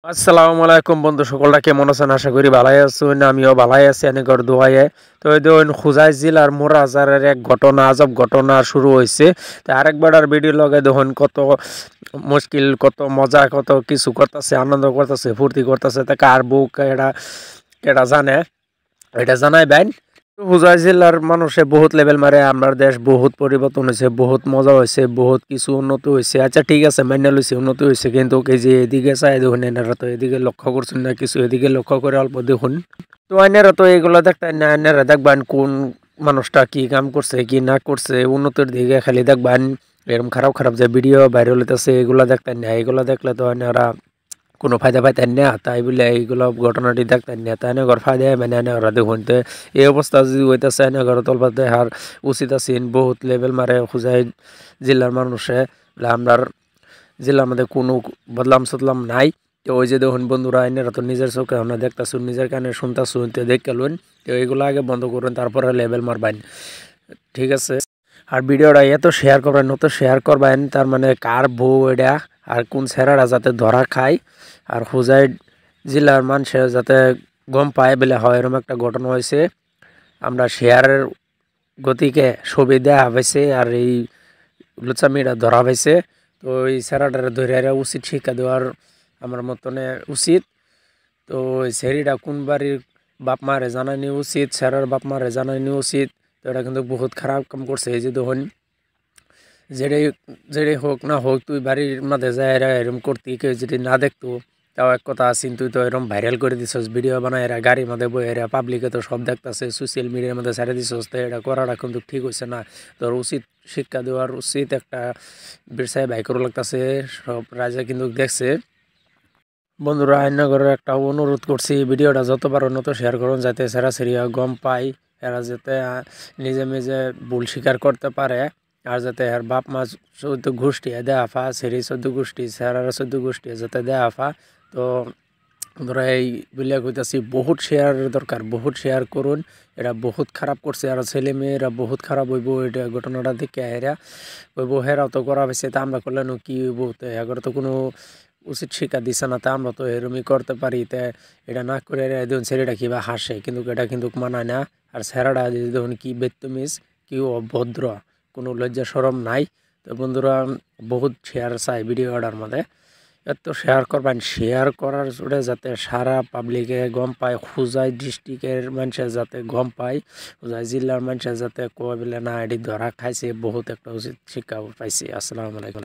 আসসালামু আলাইকুম বন্ধু, সকলরা কেমন আছেন? আশা করি ভালাই আছেন। আমিও ভালাই আছি এনেকর দোয়ায়ে। তো এই দেখুন খুজাই জেলার মোরাজারের এক ঘটনা, আজব ঘটনা শুরু হয়েছে। তো আরেকবার আর ভিডিও লগে দেখুন কত মুশকিল, কত মজা, কত কিছু করতেছে, আনন্দ করতেছে, ফুর্তি করতেছে। তা কার বুক এটা এটা জানে, এটা জানাই বাইন। হুজাই জেলার মানুষে বহুত লেভেল মারে, আমার দেশ বহুত পরিবর্তন হয়েছে, বহুত মজা হয়েছে, বহুত কিছু উন্নতি হয়েছে। আচ্ছা ঠিক আছে, মাইনা লইছে উন্নতি হয়েছে, কিন্তু এই যে এদিকে চাই দেখুন, এনারা তো এদিকে লক্ষ্য করছেন না কিছু, এদিকে লক্ষ্য করে অল্প দেখুন। তো আইনারা তো এগুলো দেখতেন না, আইনারা দেখবেন কোন মানুষটা কি কাম করছে কি না করছে, উন্নতির দিকে খালি দেখবেন। এরকম খারাপ খারাপ যে ভিডিও ভাইরাল হইতেছে এগুলো দেখতেন না, এগুলো দেখলে তো আইনারা কোনো ফায়দা পাইতেন না, তাই বলে এইগুলো ঘটনাটি দেখতেন না, তাই না ঘর ফায়দা মানে এনে ওরা দেখুন। তো এই অবস্থা যদি হইতেছে এনে ঘর তলবার দেখার উচিত আছে। বহুত লেভেল মারে খুঁজাই জেলার মানুষে, আমরার জেলার মধ্যে কোনো বদলাম সদলাম নাই। তো ওই যে দেখুন বন্ধুরা, এনারা তো নিজের চোখে আমরা দেখতেছুন, নিজের কানে শুনতেছুন, তো দেখে লুন। তো এইগুলো আগে বন্ধ করুন, তারপরে লেভেল মারবেন, ঠিক আছে? আর ভিডিওটা এত শেয়ার করবেন, নত শেয়ার করবেন, তার মানে কার বউ এটা, আর কোন ছেড়াটা যাতে ধরা খায়, আর হুজাই জেলার মানুষের যাতে গম পায় বলে হয় এরকম একটা ঘটনা হয়েছে। আমরা শেয়ারের গতিকে ছবি দেওয়া হয়েছে, আর এই লুচামিটা ধরা হয়েছে। তো এই ছেড়াটার ধরে উচিত শিক্ষা দেওয়ার আমার মতনে উচিত। তো এই ছেড়িটা কোন বাড়ির বাপ মারে জানানি উচিত, ছেড়ার বাপ মারে জানানি উচিত। তো এটা কিন্তু বহুত খারাপ কাম করছে। এই যে দেখুন, যেটাই যেটাই হোক না হোক, তুই বাড়ির মাঝে যায় এরা এরম করতি, কেউ যদি না দেখতো তাও এক কথা আছিন, তুই তো এরম ভাইরাল করে দিছস, ভিডিও বানায় এরা গাড়ির মধ্যে বই, এরা পাবলিকে তো সব দেখতেছে, সোশ্যাল মিডিয়ার মধ্যে ছেড়ে দিছস। তো এটা করাটা কিন্তু ঠিক হয়েছে না। তোর উচিত শিক্ষা দেওয়ার উচিত একটা বিষয় ভাই করে লাগতেছে, সব রাজা কিন্তু দেখছে। বন্ধুরা, আইনগরের একটা অনুরোধ করছি, ভিডিওটা যতবার উন্নত শেয়ার করুন, যাতে সেরা সেরিয়া গম পায়, এরা যাতে নিজে নিজে ভুল স্বীকার করতে পারে। আর যাতে এর বাপ মা 14 গোষ্ঠী দেয়া ফা, সেরি 14 গোষ্ঠী, সেরারা 14 গোষ্ঠী যাতে দেয়া ফা। তো ধরা এই বলে কইতাছি, বহুত শেয়ার দরকার, বহুত শেয়ার করুন। এটা বহুত খারাপ করছে, আর ছেলে মেয়েরা বহুত খারাপ হইব। এটা ঘটনাটা দেখে এরা হইব, হেরাও তো করা হয়েছে, তা আমরা করলে কি হইব? তো এগার তো কোনো উচিত শিক্ষা দিছে না, তা আমরা তো এরমই করতে পারি। তা এটা না করে দেখুন ছেলেটা কিবা হাসে, কিন্তু এটা কিন্তু মানায় না। আর ছেলেটা দেখুন কি বেত্তমিজ, কি অভদ্র, কোনো লজ্জা সরম নাই। তো বন্ধুরা, বহুত শেয়ার চাই ভিডিওটার মধ্যে, এত শেয়ার করবেন, শেয়ার করার জোরে যাতে সারা পাবলিকে গম পায়, খুজাই ডিস্ট্রিক্টের মানুষের যাতে গম পায়, খুজাই জেলার মানুষের যাতে কয় বলে না এটি ধরা খাইছে, বহুত একটা উচিত শিক্ষা পাইছে। আসসালামু আলাইকুম।